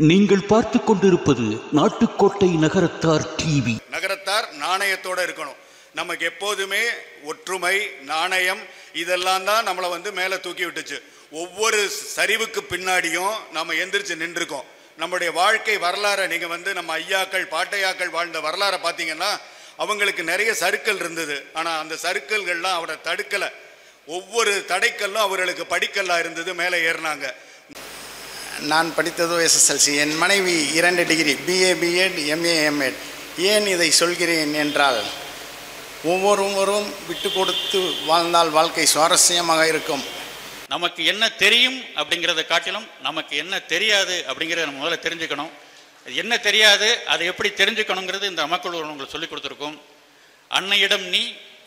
நீங்கள் பார்த்து கொண்டிருப்பது நாட்டுக்கோட்டை நகரத்தார் டிவி. நகரத்தார் நாணயத்தோட இருக்கணும். நமக்கு எப்போதுமே ஒற்றுமை, நாணயம் இதெல்லாம் தான் நம்மளை மேலே தூக்கி விட்டுச்சு. ஒவ்வொரு சரிவுக்கு பின்னாடியும் நம்ம எந்திரிச்சு நின்றுருக்கோம். நம்முடைய வாழ்க்கை வரலாறை நீங்கள் நம்ம ஐயாக்கள் பாட்டையாக்கள் வாழ்ந்த வரலாறை பார்த்தீங்கன்னா அவங்களுக்கு நிறைய சறுக்கல் இருந்தது. ஆனால் அந்த சறுக்கல்கள்லாம் அவரை தடுக்கலை. ஒவ்வொரு தடைக்கல்லும் அவர்களுக்கு படிக்கல்லாக இருந்தது, மேலே ஏறினாங்க. நான் படித்ததோ SSLC. என் மனைவி 2 degree BA B.Ed MA M.Ed. ஏன் இதை சொல்கிறேன் என்றால், ஒவ்வொருவரும் விட்டு கொடுத்து வாழ்ந்தால் வாழ்க்கை சுவாரஸ்யமாக இருக்கும். நமக்கு என்ன தெரியும் அப்படிங்கிறத காட்டிலும் நமக்கு என்ன தெரியாது அப்படிங்கிறத நம்ம முதல்ல தெரிஞ்சுக்கணும். என்ன தெரியாது அதை எப்படி தெரிஞ்சுக்கணுங்கிறது இந்த நமக்குள் உங்களுக்கு சொல்லிக் கொடுத்துருக்கோம். அன்னையிடம் நீ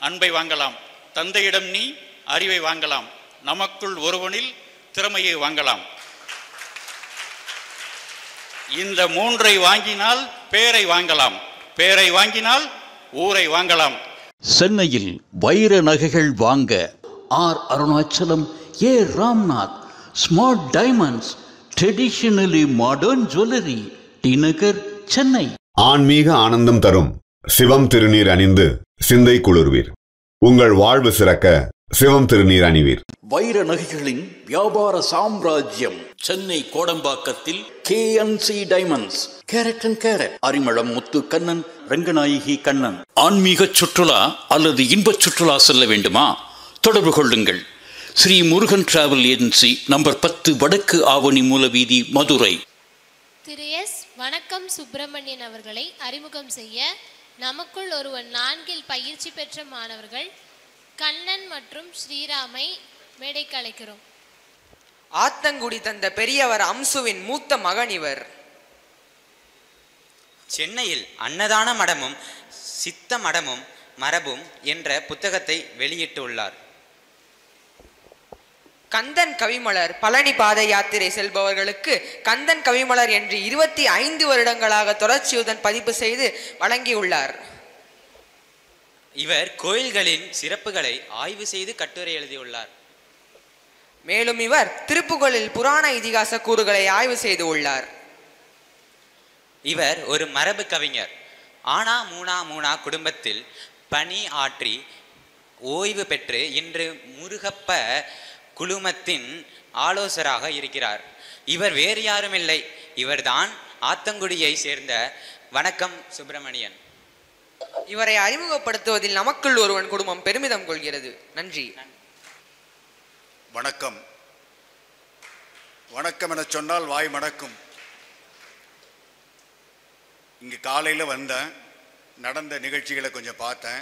அன்பை வாங்கலாம், தந்தையிடம் நீ அறிவை வாங்கலாம், நமக்குள் ஒருவனில் திறமையை வாங்கலாம். இந்த 3ஐ வாங்கினால் பேரை வாங்கலாம், பேரை வாங்கினால் ஊரை வாங்கலாம். சென்னையில் வைர நகைகள் வாங்க R Arunachalam, A Ramnath, smart diamonds, traditionally modern jewellery, T Nagar, Chennai. ஆன்மீக ஆனந்தம் தரும் சிவம் திருநீர் அணிந்து சிந்தை குளிர்வீர். உங்கள் வாழ்வு சிறக்க சிவம் திருநீர் அணிவீர். வைர நகைகளின் வியாபார சாம்ராஜ்யம் சென்னை கோடம்பாக்கத்தில் KNC diamonds, carat and carat, Arimalam Muthu Kannan, Ranganayaki Kannan. ஆன்மீக சுற்றுலா அல்லது இன்பச் சுற்றுலா செல்ல வேண்டுமா? தொடர்பு கொள்ளுங்கள். Sri Murugan travel agency, number 10, வடக்கு ஆவணி மூலவீதி, மதுரை. திரு எஸ் வணக்கம் சுப்பிரமணியன் அவர்களை அறிமுகம் செய்ய நமக்குள் ஒருவன் 4இல் பயிற்சி பெற்ற மாணவர்கள் கண்ணன் மற்றும் ஸ்ரீராமை மேடைக்கு அழைக்கிறோம். ஆத்தங்குடி தந்த பெரியவர் அம்சுவின் மூத்த மகன் இவர். சென்னையில் அன்னதான மடமும் சித்த மடமும் மரபும் என்ற புத்தகத்தை வெளியிட்டுள்ளார். கந்தன் கவிமலர் பழனி பாத யாத்திரை செல்பவர்களுக்கு கந்தன் கவிமலர் என்று 25 வருடங்களாக தொடர்ச்சியுடன் பதிப்பு செய்து வழங்கியுள்ளார். இவர் கோயில்களின் சிறப்புகளை ஆய்வு செய்து கட்டுரை எழுதியுள்ளார். மேலும் இவர் திருப்புகழில் புராண இதிகாச கூறுகளை ஆய்வு செய்து உள்ளார். இவர் ஒரு மரபு கவிஞர். ஆனா மூனா குடும்பத்தில் பணி ஆற்றி ஓய்வு பெற்று இன்று முருகப்ப குழுமத்தின் ஆலோசகராக இருக்கிறார். இவர் வேறு யாரும் இல்லை, இவர்தான் ஆத்தங்குடியை சேர்ந்த வணக்கம் சுப்பிரமணியன். இவரை அறிமுகப்படுத்துவதில் நமக்குள் ஒருவன் குடும்பம் பெருமிதம் கொள்கிறது. நன்றி. வணக்கம். வணக்கம் என சொன்னால் வாய் மணக்கும். இங்கே காலையில் வந்தேன், நடந்த நிகழ்ச்சிகளை கொஞ்சம் பார்த்தேன்.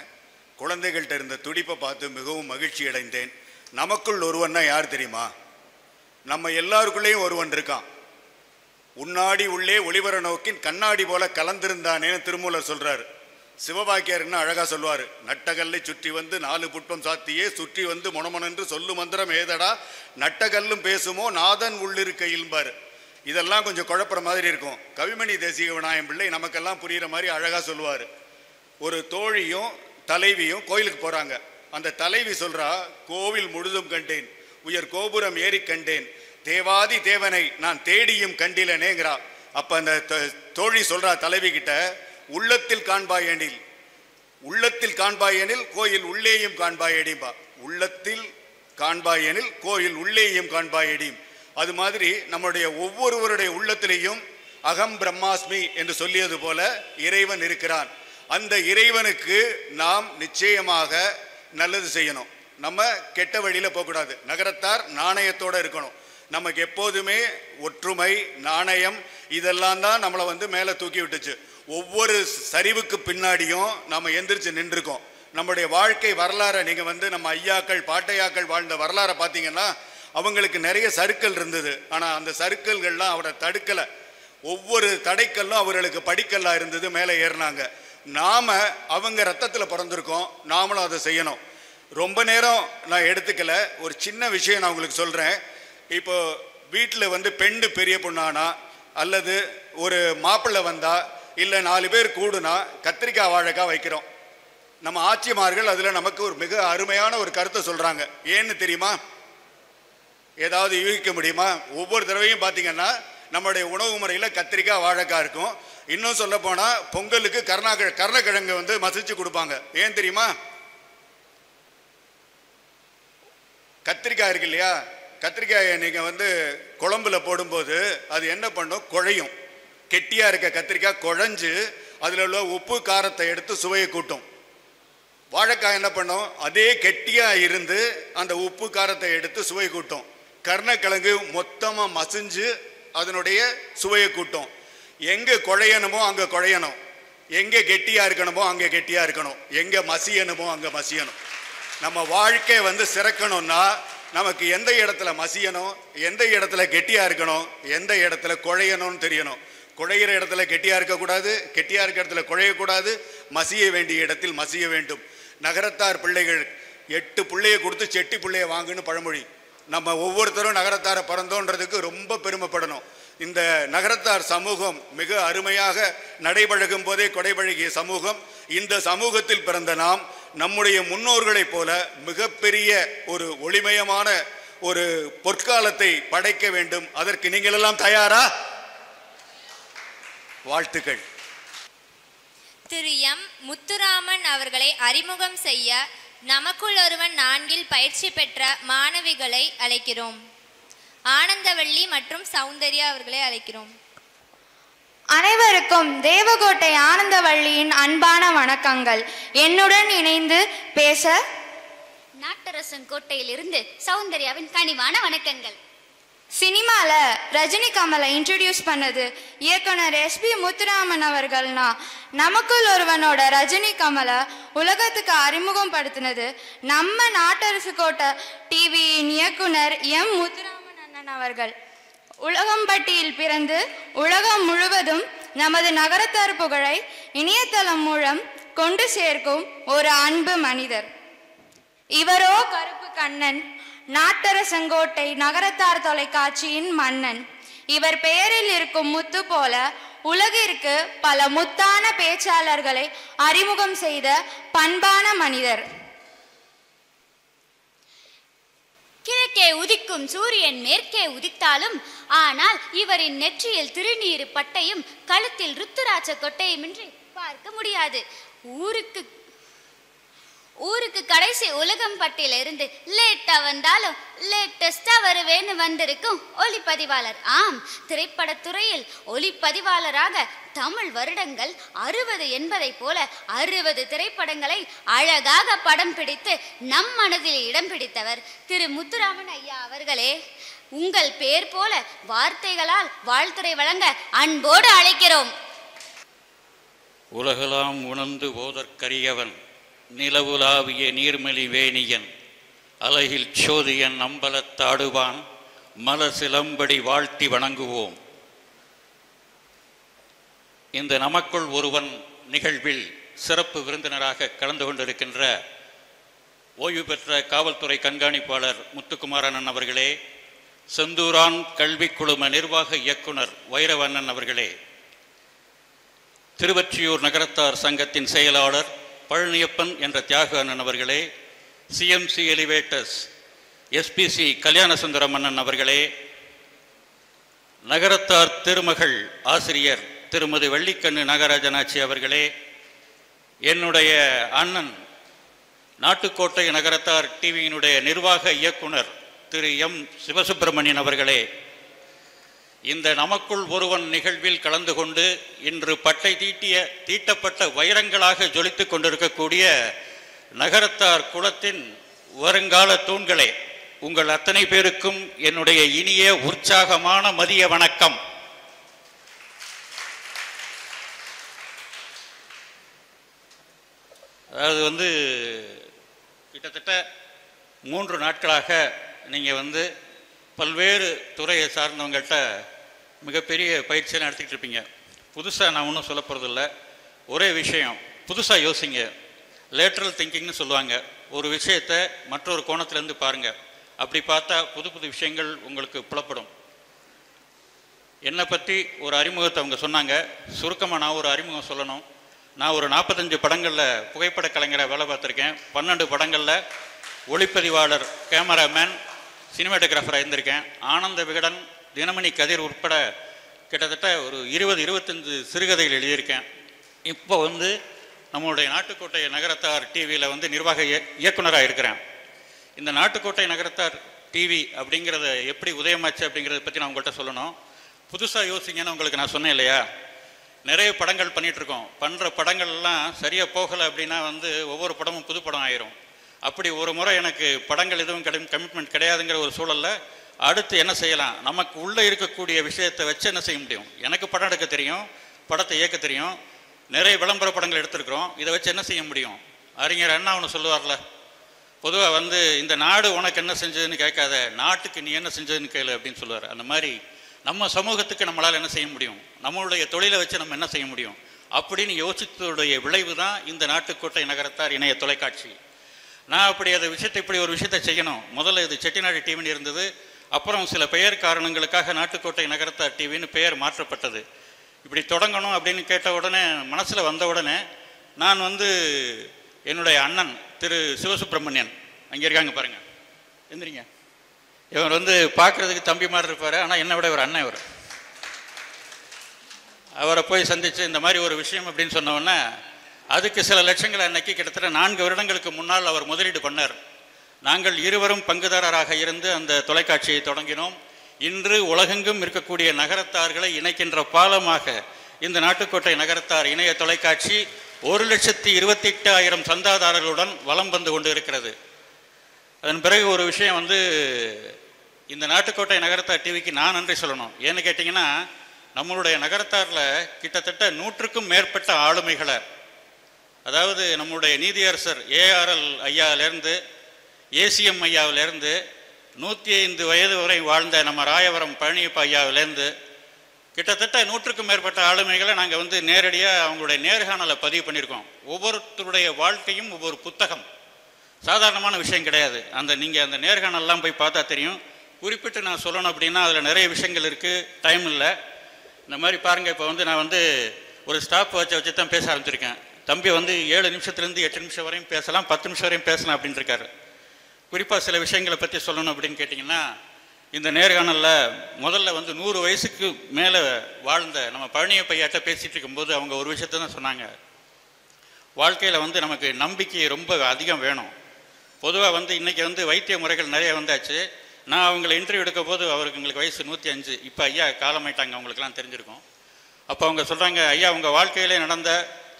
குழந்தைகள்கிட்ட இருந்த துடிப்பை பார்த்து மிகவும் மகிழ்ச்சி அடைந்தேன். நமக்குள் ஒருவன்னா யார் தெரியுமா? நம்ம எல்லாருக்குள்ளேயும் ஒருவன் இருக்கான். உன்னாடி உள்ளே ஒளிவர நோக்கின் கண்ணாடி போல கலந்திருந்தானேன்னு திருமூலர் சொல்றாரு. சிவபாக்கியார் என்ன அழகா சொல்வார், நட்டகல்லை சுற்றி வந்து 4 புட்பம் சாத்தியே சுற்றி வந்து மொனமொனென்று சொல்லு மந்திரம் ஏதடா நட்டகல்லும் பேசுமோ நாதன் உள்ளிருக்கையில்பார். இதெல்லாம் கொஞ்சம் குழப்புற மாதிரி இருக்கும். கவிமணி தேசிக விநாயகம் பிள்ளை நமக்கெல்லாம் புரிகிற மாதிரி அழகா சொல்லுவார். ஒரு தோழியும் தலைவியும் கோயிலுக்கு போறாங்க. அந்த தலைவி சொல்றா, கோவில் முழுதும் கண்டேன், உயர் கோபுரம் ஏறி கண்டேன், தேவாதி தேவனை நான் தேடியும் கண்டிலனேங்கிறா. அப்ப அந்த தோழி சொல்றா தலைவி கிட்ட, உள்ளத்தில் காண்பாயெனில், உள்ளத்தில் காண்பாயெனில் கோயில் உள்ளேயும் காண்பாயடிம்பா. உள்ளத்தில் காண்பாயெனில் கோயில் உள்ளேயும் காண்பாயடியும். அது மாதிரி நம்முடைய ஒவ்வொருவருடைய உள்ளத்திலேயும் அகம் பிரம்மாஸ்மி என்று சொல்லியது போல இறைவன் இருக்கிறான். அந்த இறைவனுக்கு நாம் நிச்சயமாக நல்லது செய்யணும். நம்ம கெட்ட வழியில் போகக்கூடாது. நகரத்தார் நாணயத்தோடு இருக்கணும். நமக்கு எப்போதுமே ஒற்றுமை, நாணயம் இதெல்லாம் தான் நம்மளை மேலே தூக்கி விட்டுச்சு. ஒவ்வொரு சரிவுக்கு பின்னாடியும் நம்ம எந்திரிச்சு நின்றுருக்கோம். நம்முடைய வாழ்க்கை வரலாறை நீங்கள் நம்ம ஐயாக்கள் பாட்டையாக்கள் வாழ்ந்த வரலாறை பார்த்தீங்கன்னா அவங்களுக்கு நிறைய சறுக்கல் இருந்தது. ஆனால் அந்த சறுக்கல்கள்லாம் அவரை தடுக்கலை. ஒவ்வொரு தடைக்கல்லும் அவர்களுக்கு படிக்கல்லாக இருந்தது, மேலே ஏறினாங்க. நாம் அவங்க ரத்தத்தில் பிறந்திருக்கோம், நாமளும் அதை செய்யணும். ரொம்ப நேரம் நான் எடுத்துக்கல, ஒரு சின்ன விஷயம் நான் உங்களுக்கு சொல்கிறேன். இப்போ வீட்டில் பெண்ணு பெரிய பொண்ணானா அல்லது ஒரு மாப்பிள்ளை வந்தா இல்லை 4 பேர் கூடுனா கத்திரிக்காய் வாழைக்காய் வைக்கிறோம். நம்ம ஆட்சிமார்கள் அதில் நமக்கு ஒரு மிக அருமையான ஒரு கருத்தை சொல்கிறாங்க. ஏன்னு தெரியுமா? ஏதாவது யூகிக்க முடியுமா? ஒவ்வொரு தடவையும் பார்த்தீங்கன்னா நம்முடைய உணவு முறையில் கத்திரிக்காய் வாழைக்காய் இருக்கும். இன்னும் சொல்ல போனால் பொங்கலுக்கு கருணக்கிழங்கு வந்து மசிச்சு கொடுப்பாங்க. ஏன் தெரியுமா? கத்திரிக்காய் இருக்கு இல்லையா, கத்திரிக்காயை நீங்கள் வந்து குழம்புல போடும்போது அது என்ன பண்ணும், குழையும். கெட்டியாக இருக்க கத்திரிக்காய் குழஞ்சு அதில் உள்ள உப்பு காரத்தை எடுத்து சுவையை கூட்டும். வாழைக்காய் என்ன பண்ணும், அதே கெட்டியாக இருந்து அந்த உப்பு காரத்தை எடுத்து சுவை கூட்டும். கருணக்கிழங்கு மொத்தமாக மசிஞ்சு அதனுடைய சுவையை கூட்டும். எங்கே குழையணுமோ அங்கே குழையணும், எங்கே கெட்டியாக இருக்கணுமோ அங்கே கெட்டியாக இருக்கணும், எங்கே மசியணுமோ அங்கே மசியணும். நம்ம வாழ்க்கை வந்து சிறக்கணும்னா நமக்கு எந்த இடத்துல மசியணும், எந்த இடத்துல கெட்டியாக இருக்கணும், எந்த இடத்துல குழையணும்னு தெரியணும். குழையிற இடத்துல கெட்டியாக இருக்கக்கூடாது, கெட்டியாக இருக்க இடத்துல குழையக்கூடாது, மசிய வேண்டிய இடத்தில் மசிய வேண்டும். நகரத்தார் பிள்ளைகள் 8 பிள்ளையை கொடுத்து செட்டி பிள்ளையை வாங்குன்னு பழமொழி. நம்ம ஒவ்வொருத்தரும் நகரத்தாரை பிறந்தோன்றதுக்கு ரொம்ப பெருமைப்படணும். இந்த நகரத்தார் சமூகம் மிக அருமையாக நடைபழகும் போதே கொடைபழகிய சமூகம். இந்த சமூகத்தில் பிறந்த நாம் நம்முடைய முன்னோர்களைப் போல மிகப்பெரிய ஒரு ஒளிமயமான ஒரு பொற்காலத்தை படைக்க வேண்டும். அதற்கு நீங்கள் எல்லாம் தயாரா? வாழ்த்துக்கள். திரு எம் முத்துராமன் அவர்களை அறிமுகம் செய்ய நமக்குள் ஒருவன் 4 பயிற்சி பெற்ற மாணவிகளை அழைக்கிறோம். ஆனந்தவள்ளி மற்றும் சௌந்தர்யா அவர்களை அழைக்கிறோம். அனைவருக்கும் தேவகோட்டை ஆனந்தவள்ளியின் அன்பான வணக்கங்கள். என்னுடன் இணைந்து பேச நாட்டரசன் கோட்டையிலிருந்து சௌந்தர்யாவின் கனிவான வணக்கங்கள். சினிமால ரஜினி கமலை இன்ட்ரடியூஸ் பண்ணது இயக்குனர் எஸ்பி முத்துராமன் அவர்கள்னா, நமக்குள் ஒருவனோட ரஜினி கமலை உலகத்துக்கு அறிமுகம் படுத்தினது நம்ம நாட்டரசு கோட்டை டிவியின் இயக்குனர் எம் முத்துராமன் அண்ணன் அவர்கள். உலகம்பட்டியில் பிறந்து உலகம் முழுவதும் நமது நகரத்தார் புகழை இணையதளம் மூலம் கொண்டு சேர்க்கும் ஒரு அன்பு மனிதர். இவரோ கருப்பு கண்ணன், நாட்டரசங்கோட்டை நகரத்தார் தொலைக்காட்சியின் மன்னன். இவர் பெயரில் இருக்கும் முத்து போல உலகிற்கு பல முத்தான பேச்சாளர்களை அறிமுகம் செய்த பண்பான மனிதர். கிழக்கே உதிக்கும் சூரியன் மேற்கே உதித்தாலும், ஆனால் இவரின் நெற்றியில் திருநீரு பட்டையும் கழுத்தில் ருத்துராட்ச கொட்டையுமின்றி பார்க்க முடியாது. ஊருக்கு கடைசி உலகம்பட்டியிலிருந்து லேட்டா வந்தாலும் லேட்டஸ்டா வருவேன்னு வந்திருக்கும் ஒளிப்பதிவாளர். ஆம், திரைப்படத்துறையில் ஒளிப்பதிவாளராக தமிழ் வருடங்கள் 60 என்பதை போல 60 திரைப்படங்களை அழகாக படம் பிடித்து நம் மனதில் இடம் பிடித்தவர் திரு முத்துராமன் ஐயா அவர்களே. உங்கள் பேர் போல வார்த்தைகளால் வாழ்த்துரை வழங்க அன்போடு அழைக்கிறோம். உலகெல்லாம் உணர்ந்து ஓதற்கரியவன், நிலவுலாவிய நீர்மலி வேணியன், அலகில் சோதியன் அம்பலத்தாடுவான், மலசிலம்படி வாழ்த்தி வணங்குவோம். இந்த நமக்குள் ஒருவன் நிகழ்வில் சிறப்பு விருந்தினராக கலந்து கொண்டிருக்கின்ற ஓய்வு பெற்ற காவல்துறை கண்காணிப்பாளர் முத்துக்குமாரண்ணன் அவர்களே, செந்தூரான் கல்வி குழும நிர்வாக இயக்குனர் வைரவண்ணன் அவர்களே, திருவொற்றியூர் நகரத்தார் சங்கத்தின் செயலாளர் பழனியப்பன் என்ற தியாக அண்ணன் அவர்களே, சிஎம்சி எலிவேட்டர்ஸ் எஸ்பிசி கல்யாணசுந்தரம் அண்ணன் அவர்களே, நகரத்தார் திருமகள் ஆசிரியர் திருமதி வள்ளிக்கண்ணு நாகராஜனாச்சி அவர்களே, என்னுடைய அண்ணன் நாட்டுக்கோட்டை நகரத்தார் டிவியினுடைய நிர்வாக இயக்குனர் திரு எம் சிவசுப்பிரமணியன் அவர்களே, இந்த நமக்குள் ஒருவன் நிகழ்வில் கலந்து கொண்டு இன்று பட்டை தீட்டப்பட்ட வைரங்களாக ஜொலித்துக் கொண்டிருக்கக்கூடிய நகரத்தார் குலத்தின் வருங்கால தூண்களே, உங்கள் அத்தனை பேருக்கும் என்னுடைய இனிய உற்சாகமான மதிய வணக்கம். அதாவது கிட்டத்தட்ட 3 நாட்களாக நீங்கள் பல்வேறு துறையை சார்ந்தவங்கள்ட்ட மிகப்பெரிய பயிற்சியை நடத்திக்கிட்டு இருப்பீங்க. புதுசாக நான் ஒன்றும் சொல்ல போகிறதில்ல. ஒரே விஷயம், புதுசாக யோசிங்க. லேட்ரல் திங்கிங்னு சொல்லுவாங்க. ஒரு விஷயத்தை மற்றொரு கோணத்திலேருந்து பாருங்கள். அப்படி பார்த்தா புது புது விஷயங்கள் உங்களுக்கு புலப்படும். என்னை பற்றி ஒரு அறிமுகத்தை அவங்க சொன்னாங்க. சுருக்கமாக நான் ஒரு அறிமுகம் சொல்லணும். நான் ஒரு 45 படங்களில் புகைப்பட கலைஞரை வேலை பார்த்துருக்கேன். 12 படங்களில் ஒளிப்பதிவாளர், கேமராமேன், சினிமாட்டோகிராஃபராக இருந்திருக்கேன். ஆனந்த விகடன், தினமணி கதிர் உட்பட கிட்டத்தட்ட ஒரு 20-25 சிறுகதைகள் எழுதியிருக்கேன். இப்போ வந்து நம்மளுடைய நாட்டுக்கோட்டை நகரத்தார் டிவியில் வந்து நிர்வாக இயக்குனராக இருக்கிறேன். இந்த நாட்டுக்கோட்டை நகரத்தார் டிவி அப்படிங்கிறத எப்படி உதயமாச்சு அப்படிங்கிறத பற்றி நான் உங்கள்கிட்ட சொல்லணும். புதுசாக யோசிங்கன்னு உங்களுக்கு நான் சொன்னேன் இல்லையா, நிறைய படங்கள் பண்ணிகிட்ருக்கோம். பண்ணுற படங்கள்லாம் சரியாக போகலை அப்படின்னா வந்து ஒவ்வொரு படமும் புது படம் ஆயிரும். அப்படி ஒரு முறை எனக்கு படங்கள் எதுவும் கமிட்மெண்ட் கிடையாதுங்கிற ஒரு சூழலில் அடுத்து என்ன செய்யலாம், நமக்கு உள்ளே இருக்கக்கூடிய விஷயத்தை வச்சு என்ன செய்ய முடியும். எனக்கு படம் எடுக்க தெரியும், படத்தை இயக்க தெரியும், நிறைய விளம்பர படங்கள் எடுத்துருக்குறோம். இதை வச்சு என்ன செய்ய முடியும். அறிஞர் அண்ணா ஒன்று சொல்லுவார்ல, பொதுவாக வந்து இந்த நாடு உனக்கு என்ன செஞ்சதுன்னு கேட்காத, நாட்டுக்கு நீ என்ன செஞ்சதுன்னு கேளு அப்படின்னு சொல்லுவார். அந்த மாதிரி நம்ம சமூகத்துக்கு நம்மளால் என்ன செய்ய முடியும், நம்மளுடைய தொழிலை வச்சு நம்ம என்ன செய்ய முடியும் அப்படின்னு யோசித்ததுடைய விளைவு தான் இந்த நாட்டுக்கோட்டை நகரத்தார் இணைய தொலைக்காட்சி. நான் அப்படி அந்த விஷயத்தை இப்படி ஒரு விஷயத்தை செய்யணும். முதல்ல இது செட்டிநாடு டிவின்னு இருந்தது. அப்புறம் சில பெயர் காரணங்களுக்காக நாட்டுக்கோட்டை நகரத்தார் டிவின்னு பெயர் மாற்றப்பட்டது. இப்படி தொடங்கணும் அப்படின்னு கேட்ட உடனே, மனசில் வந்த உடனே நான் வந்து என்னுடைய அண்ணன் திரு சிவசுப்பிரமணியன் அங்கே இருக்காங்க பாருங்கள், எந்திரிங்க. இவர் வந்து பார்க்குறதுக்கு தம்பி மாதிரி இருப்பார், ஆனால் என்னை விட ஒரு அண்ணன். இவர் அவரை போய் சந்தித்து இந்த மாதிரி ஒரு விஷயம் அப்படின்னு சொன்னோன்னே அதுக்கு சில லட்சங்கள் அன்னைக்கு கிட்டத்தட்ட 4 வருடங்களுக்கு முன்னால் அவர் முதலீடு பண்ணார். நாங்கள் இருவரும் பங்குதாரராக இருந்து அந்த தொலைக்காட்சியை தொடங்கினோம். இன்று உலகெங்கும் இருக்கக்கூடிய நகரத்தார்களை இணைக்கின்ற பாலமாக இந்த நாட்டுக்கோட்டை நகரத்தார் இணைய தொலைக்காட்சி 1,28,000 சந்தாதாரர்களுடன் வலம் வந்து கொண்டு இருக்கிறது. அதன் பிறகு ஒரு விஷயம் வந்து, இந்த நாட்டுக்கோட்டை நகரத்தார் டிவிக்கு நான் நன்றி சொல்லணும். ஏன்னு கேட்டிங்கன்னா, நம்மளுடைய நகரத்தாரில் கிட்டத்தட்ட 100க்கும் மேற்பட்ட ஆளுமைகளை, அதாவது நம்முடைய நீதியரசர் ஏஆர்எல் ஐயாவிலேருந்து ஏசிஎம் ஐயாவிலேருந்து 105 வயது வரை வாழ்ந்த நம்ம ராயவரம் பழனியப்ப ஐயாவிலேருந்து கிட்டத்தட்ட 100க்கும் மேற்பட்ட ஆளுமைகளை நாங்கள் வந்து நேரடியாக அவங்களுடைய நேர்காணலை பதிவு பண்ணியிருக்கோம். ஒவ்வொருத்தருடைய வாழ்க்கையும் ஒவ்வொரு புத்தகம், சாதாரணமான விஷயம் கிடையாது. நீங்கள் அந்த நேர்காணல்லாம் போய் பார்த்தா தெரியும். குறிப்பிட்டு நான் சொல்லணும் அப்படின்னா அதில் நிறைய விஷயங்கள் இருக்குது, டைம் இல்லை. இந்த மாதிரி பாருங்கள், இப்போ வந்து நான் வந்து ஒரு ஸ்டாப் வச்சு தான் பேச ஆரம்பிச்சிருக்கேன். தம்பி வந்து 7 நிமிஷத்துலேருந்து 8 நிமிஷம் வரையும் பேசலாம், 10 நிமிஷம் வரையும் பேசலாம் அப்படின்னு இருக்காரு. குறிப்பாக சில விஷயங்களை பற்றி சொல்லணும் அப்படின்னு கேட்டிங்கன்னா, இந்த நேர்காணலில் முதல்ல வந்து 100 வயசுக்கு மேலே வாழ்ந்த நம்ம பழனியப்பையாட்ட பேசிகிட்டு இருக்கும்போது அவங்க ஒரு விஷயத்த தான் சொன்னாங்க. வாழ்க்கையில் வந்து நமக்கு நம்பிக்கை ரொம்ப அதிகம் வேணும். பொதுவாக வந்து இன்றைக்கி வந்து வைத்திய முறைகள் நிறைய வந்தாச்சு. நான் அவங்களை இன்டர்வியூ எடுக்க போது எங்களுக்கு வயசு 105. இப்போ ஐயா காலமாயிட்டாங்க, அவங்களுக்கெல்லாம் தெரிஞ்சிருக்கும். அப்போ அவங்க சொல்கிறாங்க, ஐயா உங்கள் வாழ்க்கையிலே நடந்த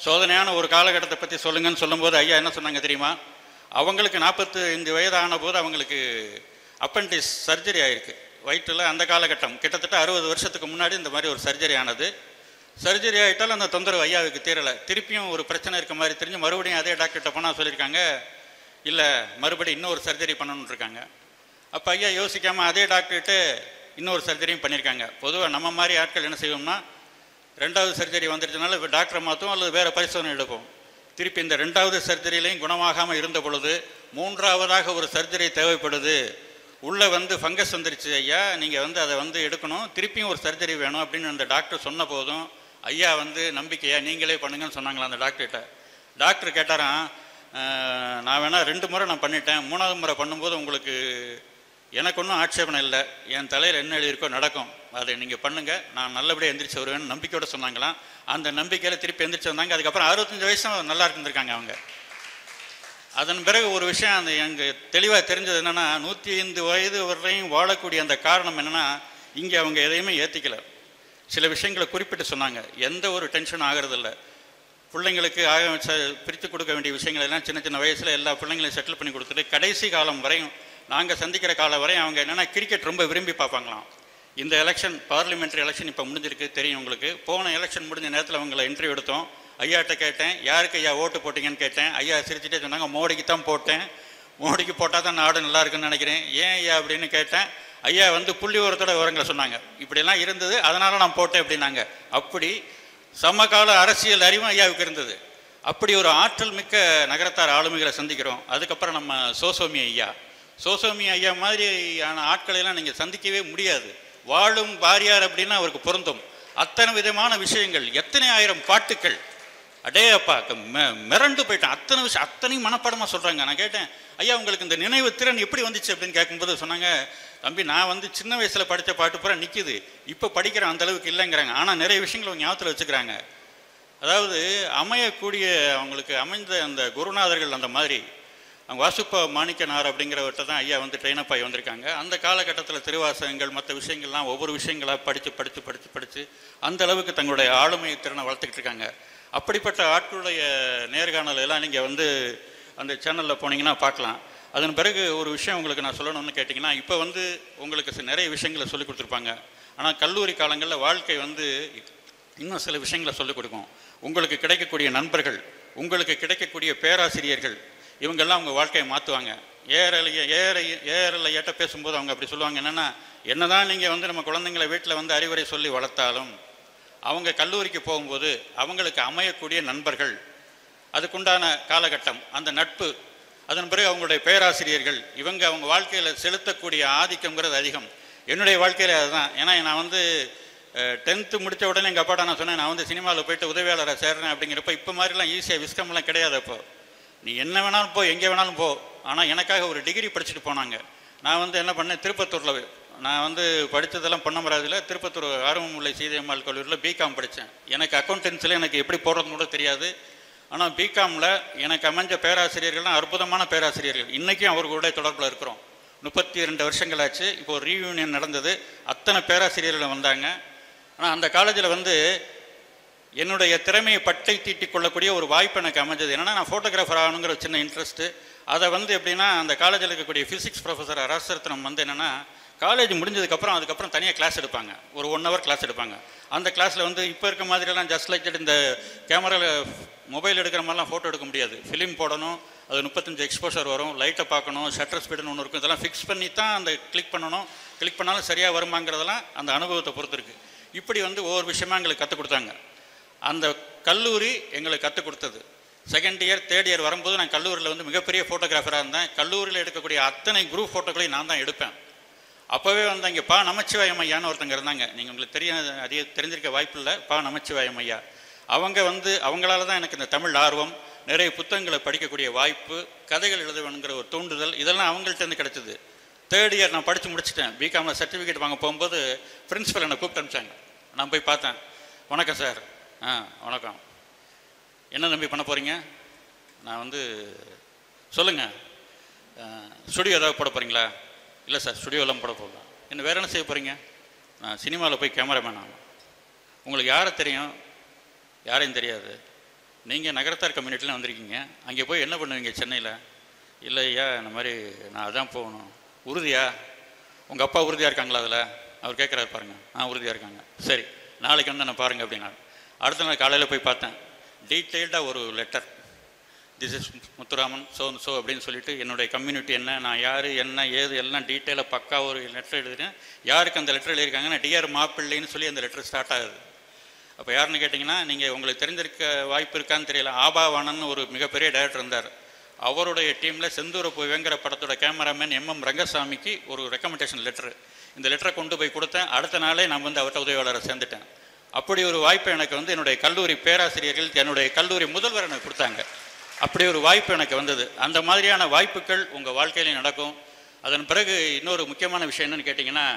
சோதனையான ஒரு காலகட்டத்தை பற்றி சொல்லுங்கன்னு சொல்லும்போது ஐயா என்ன சொன்னாங்க தெரியுமா, அவங்களுக்கு 45 வயது ஆன போது அவங்களுக்கு அப்பெண்டிஸ் சர்ஜரி ஆகிருக்கு வயிற்றில். அந்த காலகட்டம் கிட்டத்தட்ட 60 வருஷத்துக்கு முன்னாடி இந்த மாதிரி ஒரு சர்ஜரி ஆனது. சர்ஜரி ஆகிட்டாலும் அந்த தொந்தரவு ஐயாவுக்கு தீரலை. திருப்பியும் ஒரு பிரச்சனை இருக்க மாதிரி தெரிஞ்சு மறுபடியும் அதே டாக்டர்கிட்ட போனால் சொல்லியிருக்காங்க, இல்லை மறுபடியும் இன்னொரு சர்ஜரி பண்ணணுன்னு இருக்காங்க. அப்போ ஐயா யோசிக்காமல் அதே டாக்டர்கிட்ட இன்னொரு சர்ஜரியும் பண்ணியிருக்காங்க. பொதுவாக நம்ம மாதிரி ஆட்கள் என்ன செய்வோம்னா, 2வது சர்ஜரி வந்துடுச்சனால இப்போ டாக்டரை மாற்றும் அல்லது வேறு பரிசோதனை எடுப்போம். திருப்பி இந்த 2வது சர்ஜரியிலையும் குணமாகாமல் இருந்த பொழுது 3வதாக ஒரு சர்ஜரி தேவைப்படுது. உள்ளே வந்து ஃபங்கஸ் வந்துருச்சு ஐயா, நீங்கள் வந்து அதை வந்து எடுக்கணும், திருப்பியும் ஒரு சர்ஜரி வேணும் அப்படின்னு அந்த டாக்டர் சொன்ன போதும் ஐயா வந்து நம்பிக்கையா நீங்களே பண்ணுங்கன்னு சொன்னாங்களா அந்த டாக்டர்கிட்ட. டாக்டர் கேட்டாராம், நான் வேணால் 2 முறை நான் பண்ணிட்டேன், 3வது முறை பண்ணும்போது உங்களுக்கு எனக்கு ஒன்றும் ஆட்சேபனை இல்லை, என் தலையில் என்ன எழுதியிருக்கோ நடக்கும், அதை நீங்கள் பண்ணுங்கள், நான் நல்லபடியாக எந்திரிச்சு வருவேன்னு நம்பிக்கையோடு சொன்னாங்களாம். அந்த நம்பிக்கையில் திருப்பி எந்திரிச்சு வந்தாங்க. அதுக்கப்புறம் 65 வயசும் நல்லா இருந்திருக்காங்க அவங்க. அதன் பிறகு ஒரு விஷயம் அந்த எங்கள் தெளிவாக தெரிஞ்சது என்னென்னா, 105 வயது வரையும் வாழக்கூடிய அந்த காரணம் என்னென்னா, இங்கே அவங்க எதையுமே ஏற்றிக்கலை. சில விஷயங்களை குறிப்பிட்டு சொன்னாங்க. எந்த ஒரு டென்ஷனும் ஆகிறதில்ல. பிள்ளைங்களுக்கு பிரித்து கொடுக்க வேண்டிய விஷயங்கள் எல்லாம் சின்ன சின்ன வயசில் எல்லா பிள்ளைங்களையும் செட்டில் பண்ணி கொடுத்துட்டு கடைசி காலம் வரையும் நாங்கள் சந்திக்கிற காலம் வரையும் அவங்க என்னென்னா கிரிக்கெட் ரொம்ப விரும்பி பார்ப்பாங்களாம். இந்த எலெக்ஷன் பார்லிமெண்ட்ரி எலெக்ஷன் இப்போ முடிஞ்சிருக்கு தெரியும் உங்களுக்கு. போன எலெக்ஷன் முடிஞ்ச நேரத்தில் அவங்கள இன்டர்வியூ எடுத்தோம். ஐயாட்ட கேட்டேன், யாருக்கு ஐயா ஓட்டு போட்டிங்கன்னு கேட்டேன். ஐயா சிரிச்சுட்டே சொன்னாங்க, மோடிக்கு தான் போட்டேன், மோடிக்கு போட்டால் தான் நாடு நல்லா இருக்குன்னு நினைக்கிறேன். ஏன் ஐயா அப்படின்னு கேட்டேன். ஐயா வந்து புள்ளி உரத்தோட விவரங்களை சொன்னாங்க. இப்படியெல்லாம் இருந்தது, அதனால் நான் போட்டேன் அப்படின்னாங்க. அப்படி சமகால அரசியல் அறிவும் ஐயாவுக்கு இருந்தது. அப்படி ஒரு ஆற்றல் மிக்க நகரத்தார் ஆளுமைகளை சந்திக்கிறோம். அதுக்கப்புறம் நம்ம சோசோமி ஐயா மாதிரியான ஆட்களெல்லாம் நீங்கள் சந்திக்கவே முடியாது. வாழும் வாரியார் அப்படின்னா அவருக்கு பொருந்தும். அத்தனை விதமான விஷயங்கள், எத்தனை ஆயிரம் பாட்டுக்கள். அடே அப்பா மிரண்டு போயிட்டேன். அத்தனை விஷயம் அத்தனையும் மனப்பாடமாக சொல்கிறாங்க. நான் கேட்டேன், ஐயா உங்களுக்கு இந்த நினைவு திறன் எப்படி வந்துச்சு அப்படின்னு கேட்கும்போது சொன்னாங்க, தம்பி நான் வந்து சின்ன வயசில் படித்த பாட்டு பூரா நிற்கிது, இப்போ படிக்கிற அந்த அளவுக்கு இல்லைங்கிறாங்க. ஆனால் நிறைய விஷயங்கள் அவங்க ஞாபகத்தில் வச்சுக்கிறாங்க. அதாவது அமையக்கூடிய அவங்களுக்கு அமைந்த அந்த குருநாதர்கள் அந்த மாதிரி அவங்க வாசுப்ப மாணிக்கனார் அப்படிங்கிறவர்கிட்ட தான் ஐயா வந்து ட்ரெயினப் ஆகி வந்திருக்காங்க. அந்த காலகட்டத்தில் திருவாசகங்கள் மற்ற விஷயங்கள்லாம் ஒவ்வொரு விஷயங்களாக படித்து அந்த அளவுக்கு தங்களுடைய ஆளுமை திறனை வளர்த்துக்கிட்டு இருக்காங்க. அப்படிப்பட்ட ஆட்களுடைய நேர்காணல் எல்லாம் நீங்கள் வந்து அந்த சேனலில் போனீங்கன்னா பார்க்கலாம். அதன் பிறகு ஒரு விஷயம் உங்களுக்கு நான் சொல்லணும்னு கேட்டிங்கன்னா, இப்போ வந்து உங்களுக்கு நிறைய விஷயங்களை சொல்லிக் கொடுத்துருப்பாங்க. ஆனால் கல்லூரி காலங்களில் வாழ்க்கை வந்து இன்னும் சில விஷயங்களை சொல்லிக் கொடுக்கும். உங்களுக்கு கிடைக்கக்கூடிய நண்பர்கள், உங்களுக்கு கிடைக்கக்கூடிய பேராசிரியர்கள், இவங்கெல்லாம் அவங்க வாழ்க்கையை மாற்றுவாங்க. ஏறல பேசும்போது அவங்க அப்படி சொல்லுவாங்க, என்னென்னா என்னதான் நீங்கள் வந்து நம்ம குழந்தைங்களை வீட்டில் வந்து அறிவுரை சொல்லி வளர்த்தாலும் அவங்க கல்லூரிக்கு போகும்போது அவங்களுக்கு அமையக்கூடிய நண்பர்கள், அதுக்குண்டான காலகட்டம், அந்த நட்பு, அதன் பிறகு அவங்களுடைய பேராசிரியர்கள், இவங்க அவங்க வாழ்க்கையில் செலுத்தக்கூடிய ஆதிக்கங்கிறது அதிகம். என்னுடைய வாழ்க்கையில் அதுதான். ஏன்னா நான் வந்து 10th முடித்த உடனே எங்கள் அப்பாட்ட நான் சொன்னேன், நான் வந்து சினிமாவில் போயிட்டு உதவியாளராக சேர்றேன் அப்படிங்கிறப்ப இப்போ மாதிரிலாம் ஈஸியாக விஸ்கம்லாம் கிடையாது. அப்போ நீ என்ன வேணாலும் போ, எங்கே வேணாலும் போ. ஆனால் எனக்காக ஒரு டிகிரி படிச்சுட்டு போனாங்க. நான் வந்து என்ன பண்ணேன், திருப்பத்தூரில் நான் வந்து படித்ததெல்லாம் பொன்னமராஜில் திருப்பத்தூர் ஆர்வமுல்லை சீதையம்மாள் கல்லூரியில் பிகாம் படித்தேன். எனக்கு அக்கௌண்டன்ஸில் எனக்கு எப்படி போடுறதுன்னு கூட தெரியாது. ஆனால் பிகாமில் எனக்கு அமைஞ்ச பேராசிரியர்கள்லாம் அற்புதமான பேராசிரியர்கள். இன்றைக்கும் அவர்களுடைய தொடர்பில் இருக்கிறோம். 32 வருஷங்கள் ஆச்சு. இப்போ ஒரு ரீயூனியன் நடந்தது, அத்தனை பேராசிரியர்கள் வந்தாங்க. ஆனால் அந்த காலேஜில் வந்து என்னுடைய திறமையை பட்டை தீட்டி கொள்ளக்கூடிய ஒரு வாய்ப்பு எனக்கு அமைஞ்சது. என்னென்னா நான் ஃபோட்டோகிராஃபர் ஆகணுங்கிற ஒரு சின்ன இன்ட்ரெஸ்ட்டு. அதை வந்து எப்படின்னா, அந்த காலேஜில் இருக்கக்கூடிய ஃபிசிக்ஸ் ப்ரொஃபஸர் அரசரத்னம் வந்து என்னென்னா, காலேஜ் அதுக்கப்புறம் தனியாக கிளாஸ் எடுப்பாங்க. ஒரு 1 hour கிளாஸ் எடுப்பாங்க. அந்த கிளாஸில் வந்து இப்போ இருக்க மாதிரியெல்லாம் ஜஸ்ட் லைக் இந்த கேமராவில் மொபைல் எடுக்கிற மாதிரிலாம் ஃபோட்டோ எடுக்க முடியாது. ஃபிலிம் போடணும், அது 35 எக்ஸ்போஷர் வரும், லைட்டை பார்க்கணும், ஷட்டர் ஸ்பீடுன்னு ஒன்று இருக்கும். இதெல்லாம் ஃபிக்ஸ் பண்ணி தான் அந்த கிளிக் பண்ணணும். கிளிக் பண்ணாலும் சரியாக வருமாங்கிறதெல்லாம் அந்த அனுபவத்தை பொறுத்து இருக்குது. இப்படி வந்து ஒவ்வொரு விஷயமா எங்களுக்கு கற்றுக் கொடுத்தாங்க. அந்த கல்லூரி எங்களுக்கு கற்றுக் கொடுத்தது. 2nd year 3rd year வரும்போது நான் கல்லூரியில் வந்து மிகப்பெரிய ஃபோட்டோகிராஃபராக இருந்தேன். கல்லூரியில் எடுக்கக்கூடிய அத்தனை குரூப் ஃபோட்டோக்களையும் நான் தான் எடுப்பேன். அப்போவே வந்து இங்கே நமச்சிவாயம் ஐயான்னு ஒருத்தங்க இருந்தாங்க. நீங்கள் உங்களுக்கு தெரிஞ்சிருக்க வாய்ப்பு இல்லை. நமச்சிவாயம் ஐயா அவங்க வந்து அவங்களால தான் எனக்கு இந்த தமிழ் ஆர்வம், நிறைய புத்தகங்களை படிக்கக்கூடிய வாய்ப்பு, கதைகள் எழுதணுங்கிற ஒரு தூண்டுதல், இதெல்லாம் அவங்கள்ட்டேருந்து கிடச்சிது. 3rd year நான் படித்து முடிச்சிட்டேன். பிகாமில் சர்டிஃபிகேட் வாங்க போகும்போது பிரின்ஸிபல் என்னை கூப்பிட்டு அனுப்பிச்சாங்க. நான் போய் பார்த்தேன். வணக்கம் சார். வணக்கம். என்ன தம்பி பண்ண போகிறீங்க? நான் வந்து சொல்லுங்கள், ஸ்டுடியோ ஏதாவது போட போகிறீங்களா? இல்லை சார், ஸ்டுடியோலாம் போட போகலாம். என்ன வேறு என்ன செய்ய போகிறீங்க? நான் சினிமாவில் போய் கேமராமேன் ஆகணும். உங்களுக்கு யாரை தெரியும்? யாரையும் தெரியாது. நீங்கள் நகரத்தார் கம்யூனிட்டியில் வந்திருக்கீங்க, அங்கே போய் என்ன பண்ணுவீங்க சென்னையில்? இல்லை ஐயா, இந்த மாதிரி நான் அதான் போகணும். உறுதியா? உங்கள் அப்பா உறுதியாக இருக்காங்களா அதில்? அவர் கேட்குறாரு பாருங்கள். உறுதியாக இருக்காங்க. சரி, நாளைக்கு வந்து நான் பாருங்கள் அப்படின்னாரு. அடுத்த நாள் காலையில் போய் பார்த்தேன். டீட்டெயில்டாக ஒரு letter, this is Muthuraman so அப்படின்னு சொல்லிட்டு என்னுடைய கம்யூனிட்டி என்ன, நான் யார், என்ன ஏது எல்லாம் டீட்டெயிலாக பக்கா ஒரு லெட்டர் எழுதுறேன். யாருக்கு அந்த லெட்டர் எழுதியிருக்காங்கன்னா டிஆர் மாப்பிள்ளைன்னு சொல்லி அந்த லெட்டர் ஸ்டார்ட் ஆகுது. அப்போ யாருன்னு கேட்டிங்கன்னா, நீங்கள் உங்களுக்கு தெரிஞ்சிருக்க வாய்ப்பு இருக்கான்னு தெரியல, ஆபாவானன்னு ஒரு மிகப்பெரிய டைரக்டர் இருந்தார். அவருடைய டீமில் செந்தூர பூவேங்கிற படத்தோட கேமராமேன் MM ரங்கசாமிக்கு ஒரு ரெக்கமெண்டேஷன் லெட்டரு. இந்த லெட்டரை கொண்டு போய் கொடுத்தேன். அடுத்த நாளே நான் வந்து அவர்கிட்ட உதவியாளரை சேர்ந்துட்டேன். அப்படி ஒரு வாய்ப்பு எனக்கு வந்து என்னுடைய கல்லூரி பேராசிரியர்கள், என்னுடைய கல்லூரி முதல்வர் எனக்கு கொடுத்தாங்க. அப்படி ஒரு வாய்ப்பு எனக்கு வந்தது. அந்த மாதிரியான வாய்ப்புகள் உங்கள் வாழ்க்கையிலையும் நடக்கும். அதன் பிறகு இன்னொரு முக்கியமான விஷயம் என்னென்னு கேட்டிங்கன்னா,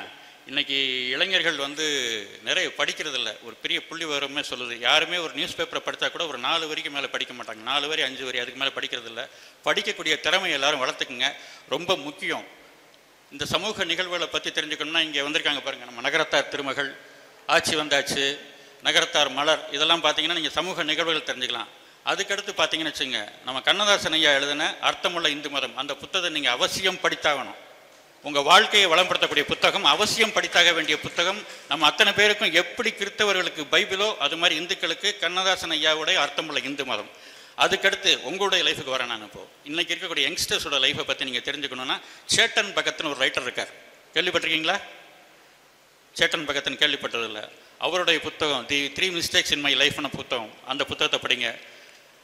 இன்றைக்கி இளைஞர்கள் வந்து நிறைய படிக்கிறதில்ல. ஒரு பெரிய புள்ளி விவரமே சொல்லுது, யாருமே ஒரு நியூஸ் பேப்பரை படித்தா கூட ஒரு 4 வரிக்கு மேலே படிக்க மாட்டாங்க. 4 வரி 5 வரி அதுக்கு மேலே படிக்கிறதில்ல. படிக்கக்கூடிய திறமை எல்லோரும் வளர்த்துக்குங்க, ரொம்ப முக்கியம். இந்த சமூக நிகழ்வுகளை பற்றி தெரிஞ்சுக்கணும்னா இங்கே வந்திருக்காங்க பாருங்கள், நம்ம நகரத்தார் திருமகள், ஆட்சி வந்தாச்சு, நகரத்தார் மலர், இதெல்லாம் பார்த்தீங்கன்னா நீங்கள் சமூக நிகழ்வுகள் தெரிஞ்சுக்கலாம். அதுக்கடுத்து பார்த்தீங்கன்னு வச்சுங்க, நம்ம கண்ணதாசன் ஐயா எழுதின அர்த்தமுள்ள இந்து மதம், அந்த புத்தகத்தை நீங்கள் அவசியம் படித்தாகணும். உங்கள் வாழ்க்கையை வளம்படுத்தக்கூடிய புத்தகம், அவசியம் படித்தாக வேண்டிய புத்தகம். நம்ம அத்தனை பேருக்கும் எப்படி கிறிஸ்தவர்களுக்கு பைபிளோ அது மாதிரி இந்துக்களுக்கு கண்ணதாசன் ஐயாவுடைய அர்த்தமுள்ள இந்து மதம். அதுக்கடுத்து உங்களுடைய லைஃபுக்கு வரேன். நான் இப்போது இன்றைக்கி இருக்கக்கூடிய யங்ஸ்டர்ஸோட லைஃப்பை பற்றி நீங்கள் தெரிஞ்சுக்கணுன்னா, சேட்டன் பகத்னு ஒரு ரைட்டர் இருக்கார், கேள்விப்பட்டிருக்கீங்களா? சேட்டன் பகத்னு கேள்விப்பட்டதில்லை. அவருடைய புத்தகம் தி 3 மிஸ்டேக்ஸ் இன் மை லைஃப்னு புத்தகம், அந்த புத்தகத்தை படிங்க.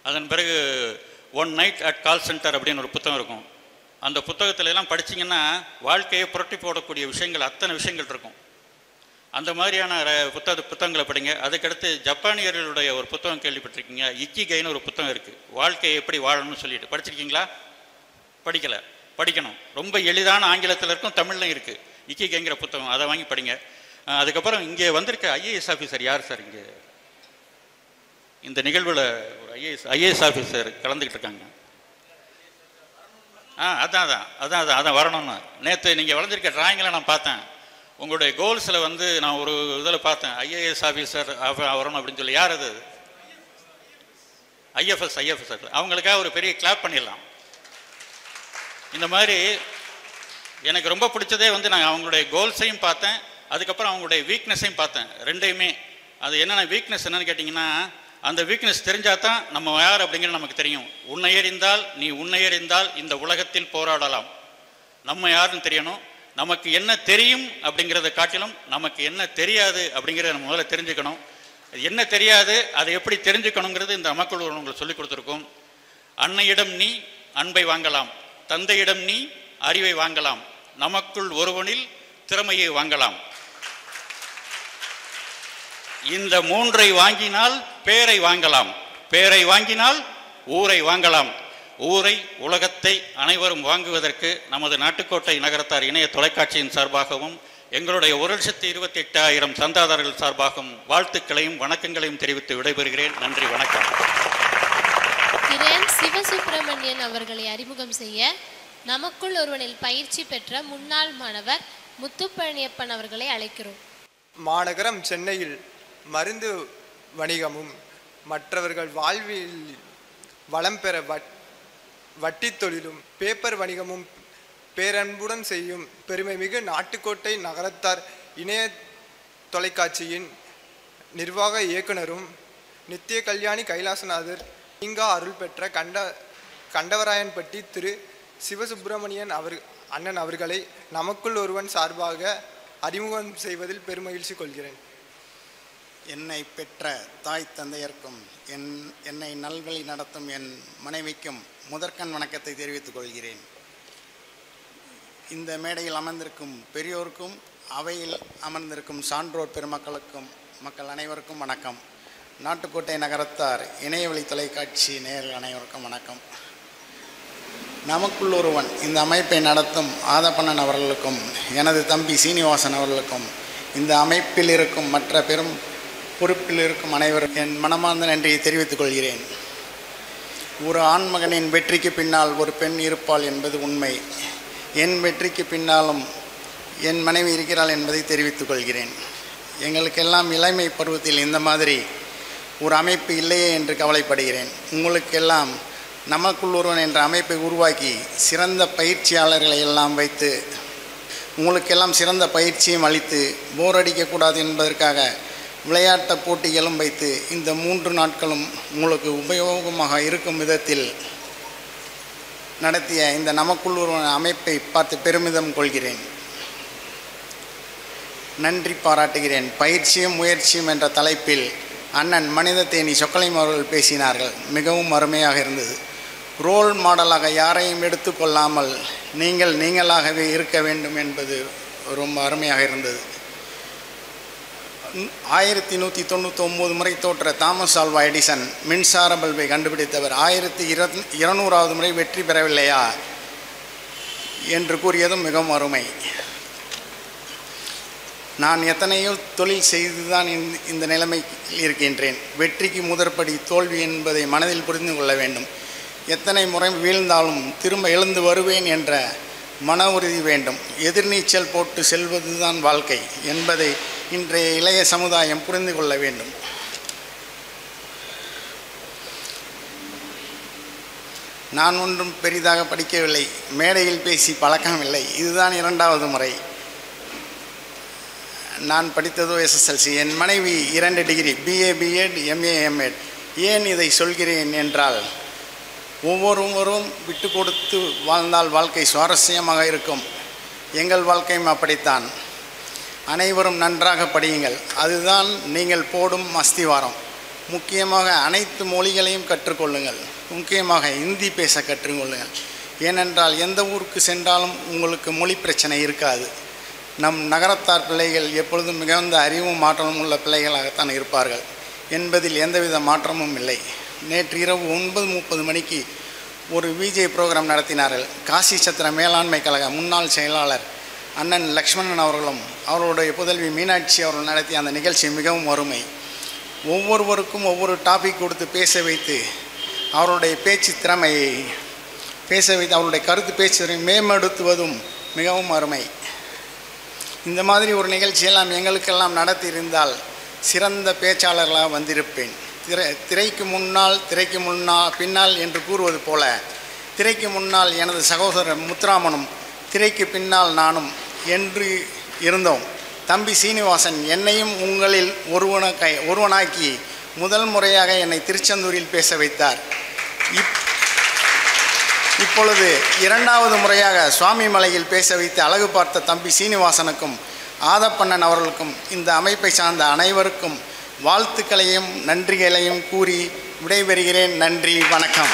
அதன் பிறகு one night at call centre அப்படின்னு ஒரு புத்தகம் இருக்கும். அந்த புத்தகத்துல எல்லாம் படிச்சிங்கன்னா வாழ்க்கையை புரட்டி போடக்கூடிய விஷயங்கள், அத்தனை விஷயங்கள் இருக்கும். அந்த மாதிரியான புத்தகங்களை படிங்க. அதுக்கடுத்து ஜப்பானியர்களுடைய ஒரு புத்தகம் கேள்விப்பட்டிருக்கீங்க, இக்கிகைன்னு ஒரு புத்தகம் இருக்குது, வாழ்க்கையை எப்படி வாழணும்னு சொல்லிட்டு. படிச்சிருக்கீங்களா? படிக்கலை, படிக்கணும். ரொம்ப எளிதான ஆங்கிலத்தில் இருக்கும், தமிழ்லையும் இருக்குது. இக்கிகைங்கிற புத்தகம், அதை வாங்கி படிங்க. அதுக்கப்புறம் இங்கே வந்திருக்க ஐஏஎஸ் ஆஃபீஸர் யார் சார்? இங்கே இந்த நிகழ்வில் ஒரு ஐஏஎஸ் ஆஃபீஸர் கலந்துக்கிட்டு இருக்காங்க. அதான் வரணும்னு. நேற்று நீங்கள் வளர்ந்துருக்க டிராயிங்கில் நான் பார்த்தேன். உங்களுடைய கோல்ஸில் வந்து நான் ஒரு இதில் பார்த்தேன், ஐஏஎஸ் ஆஃபீஸர் வரணும் அப்படின்னு சொல்லி. யார் அது? ஐஎஃப்எஸ் அவங்களுக்காக ஒரு பெரிய கிளாப் பண்ணிடலாம். இந்த மாதிரி எனக்கு ரொம்ப பிடிச்சதே வந்து நான் அவங்களுடைய கோல்ஸையும் பார்த்தேன், அதுக்கப்புறம் அவங்களுடைய வீக்னஸையும் பார்த்தேன், ரெண்டையுமே. அது என்னென்ன வீக்னஸ் என்னன்னு கேட்டிங்கன்னா, அந்த வீக்னஸ் தெரிஞ்சால் தான் நம்ம யார் அப்படிங்கிறது நமக்கு தெரியும். உன்னையறிந்தால் இந்த உலகத்தில் போராடலாம். நம்ம யாருன்னு தெரியணும். நமக்கு என்ன தெரியும் அப்படிங்கிறத காட்டிலும் நமக்கு என்ன தெரியாது அப்படிங்கிறத நம்ம முதல்ல தெரிஞ்சுக்கணும். என்ன தெரியாது, அதை எப்படி தெரிஞ்சுக்கணுங்கிறது இந்த நமக்குள் உங்களுக்கு சொல்லிக் கொடுத்துருக்கோம். அன்னையிடம் நீ அன்பை வாங்கலாம், தந்தையிடம் நீ அறிவை வாங்கலாம், நமக்குள் ஒருவனில் திறமையை வாங்கலாம். இந்த மூன்றை வாங்கினால் பேரை வாங்கலாம், பேரை வாங்கினால் ஊரை வாங்கலாம், ஊரை உலகத்தை அனைவரும் வாங்குவதற்கு நமது நாட்டுக்கோட்டை நகரத்தார் இணைய தொலைக்காட்சியின் சார்பாகவும் எங்களுடைய 1,28,000 சந்தாதாரர்கள் சார்பாகவும் வாழ்த்துக்களையும் வணக்கங்களையும் தெரிவித்து விடைபெறுகிறேன். நன்றி, வணக்கம். திரு சிவசுப்பிரமணியன் அவர்களை அறிமுகம் செய்ய நமக்குள் ஒருவனில் பயிற்சி பெற்ற முன்னாள் மாணவர் முத்துப்பழனியப்பன் அவர்களை அழைக்கிறோம். மாநகரம் சென்னையில் மருந்து வணிகமும் மற்றவர்கள் வாழ்வில் வளம் பெற வட்டி தொழிலும் பேப்பர் வணிகமும் பேரன்புடன் செய்யும் பெருமைமிகு நாட்டுக்கோட்டை நகரத்தார் இணைய தொலைக்காட்சியின் நிர்வாக இயக்குனரும் நித்திய கல்யாணி கைலாசநாதர் இங்கா அருள் பெற்ற கண்டவராயன்பட்டி திரு சிவசுப்பிரமணியன் அண்ணன் அவர்களை நமக்குள் ஒருவன் சார்பாக அறிமுகம் செய்வதில் பெருமகிழ்ச்சி கொள்கிறேன். என்னை பெற்ற தாய் தந்தையர்க்கும் என்னை நல்வழி நடத்தும் என் மனைவிக்கும் முதற்கண் வணக்கத்தை தெரிவித்துக் கொள்கிறேன். இந்த மேடையில் அமர்ந்திருக்கும் பெரியோருக்கும் அவையில் அமர்ந்திருக்கும் சான்றோர் பெருமக்களுக்கும் மக்கள் அனைவருக்கும் வணக்கம். நாட்டுக்கோட்டை நகரத்தார் இணையவழி தொலைக்காட்சி நேயர்கள் அனைவருக்கும் வணக்கம். நமக்குள் ஒருவன் இந்த அமைப்பை நடத்தும் ஆதப்பண்ணன் அவர்களுக்கும் எனது தம்பி சீனிவாசன் அவர்களுக்கும் இந்த அமைப்பில் இருக்கும் மற்ற பெரும் பொறுப்பில் இருக்கும் அனைவரும் என் மனமார்ந்த நன்றியை தெரிவித்துக் கொள்கிறேன். ஒரு ஆண்மகனின் வெற்றிக்கு பின்னால் ஒரு பெண் இருப்பாள் என்பது உண்மை. என் வெற்றிக்கு பின்னாலும் என் மனைவி இருக்கிறாள் என்பதை தெரிவித்துக் கொள்கிறேன். எங்களுக்கெல்லாம் இளமை பருவத்தில் இந்த மாதிரி ஒரு அமைப்பு இல்லையே என்று கவலைப்படுகிறேன். உங்களுக்கெல்லாம் நமக்குள் ஒருவன் என்ற அமைப்பை உருவாக்கி சிறந்த பயிற்சியாளர்களை எல்லாம் வைத்து உங்களுக்கெல்லாம் சிறந்த பயிற்சியும் அளித்து போர் அடிக்கக்கூடாது என்பதற்காக விளையாட்டு போட்டிகளும் வைத்து இந்த 3 நாட்களும் உங்களுக்கு உபயோகமாக இருக்கும் விதத்தில் நடத்திய இந்த நமக்குள் ஒரு அமைப்பை பார்த்து பெருமிதம் கொள்கிறேன். நன்றி பாராட்டுகிறேன். பயிற்சியும் முயற்சியும் என்ற தலைப்பில் அண்ணன் மனித தேனி சொக்கலிம் அவர்கள் பேசினார்கள். மிகவும் அருமையாக இருந்தது. ரோல் மாடலாக யாரையும் எடுத்துக்கொள்ளாமல் நீங்களாகவே இருக்க வேண்டும் என்பது ரொம்ப அருமையாக இருந்தது. 1199 முறை தோற்ற தாமஸ் ஆல்வா எடிசன் மின்சார பல்பை கண்டுபிடித்தவர் 1200வது முறை வெற்றி பெறவில்லையா என்று கூறியதும் மிகவும் அருமை. நான் எத்தனையோ தொழில் செய்துதான் இந்த நிலைமையில் இருக்கின்றேன். வெற்றிக்கு முதற்படி தோல்வி என்பதை மனதில் புரிந்து கொள்ள வேண்டும். எத்தனை முறை வீழ்ந்தாலும் திரும்ப எழுந்து வருவேன் என்ற மன உறுதி வேண்டும். எதிர்நீச்சல் போட்டு செல்வதுதான் வாழ்க்கை என்பதை இன்றைய இளைய சமுதாயம் புரிந்து கொள்ள வேண்டும். நான் ஒன்றும் பெரிதாக படிக்கவில்லை, மேடையில் பேசி பழக்கமில்லை. இதுதான் 2வது முறை. நான் படித்ததோ SSLC. என் மனைவி 2 degree BA BEd MA MEd. ஏன் இதை சொல்கிறேன் என்றால், ஒவ்வொருவரும் விட்டு கொடுத்து வாழ்ந்தால் வாழ்க்கை சுவாரஸ்யமாக இருக்கும். எங்கள் வாழ்க்கையும் அப்படித்தான். அனைவரும் நன்றாக படியுங்கள். அதுதான் நீங்கள் போடும் அஸ்திவாரம். முக்கியமாக அனைத்து மொழிகளையும் கற்றுக்கொள்ளுங்கள். முக்கியமாக ஹிந்தி பேச கற்றுக்கொள்ளுங்கள். ஏனென்றால் எந்த ஊருக்கு சென்றாலும் உங்களுக்கு மொழி பிரச்சனை இருக்காது. நம் நகரத்தார் பிள்ளைகள் எப்பொழுதும் மிகுந்த அறிவும் மாற்றமும் உள்ள பிள்ளைகளாகத்தான் இருப்பார்கள் என்பதில் எந்தவித மாற்றமும் இல்லை. நேற்று இரவு 9:30 மணிக்கு ஒரு விஜே ப்ரோக்ராம் நடத்தினார்கள். காசி சத்திர மேலாண்மை கழக முன்னாள் செயலாளர் அண்ணன் லக்ஷ்மணன் அவர்களும் அவருடைய புதல்வி மீனாட்சி அவர்கள் நடத்திய அந்த நிகழ்ச்சி மிகவும் அருமை. ஒவ்வொருவருக்கும் ஒவ்வொரு டாபிக் கொடுத்து பேச வைத்து அவருடைய பேச்சு திறமையை பேச வைத்து அவருடைய கருத்து பேச்சு மேம்படுத்துவதும் மிகவும் அருமை. இந்த மாதிரி ஒரு நிகழ்ச்சியெல்லாம் எங்களுக்கெல்லாம் நடத்தியிருந்தால் சிறந்த பேச்சாளர்களாக வந்திருப்பேன். திரைக்கு முன்னால் பின்னால் என்று கூறுவது போல திரைக்கு முன்னால் எனது சகோதரர் முத்துராமனும் திரைக்கு பின்னால் நானும் என்று இருந்தோம். தம்பி சீனிவாசன் என்னையும் உங்களில் ஒருவனாக்கி முதல் முறையாக என்னை திருச்செந்தூரில் பேச வைத்தார். இப்பொழுது இரண்டாவது முறையாக சுவாமி மலையில் பேச வைத்து அழகு பார்த்த தம்பி சீனிவாசனுக்கும் ஆதப்பண்ணன் அவர்களுக்கும் இந்த அமைப்பை சார்ந்த அனைவருக்கும் வாழ்த்துக்களையும் நன்றிகளையும் கூறி விடைபெறுகிறேன். நன்றி, வணக்கம்.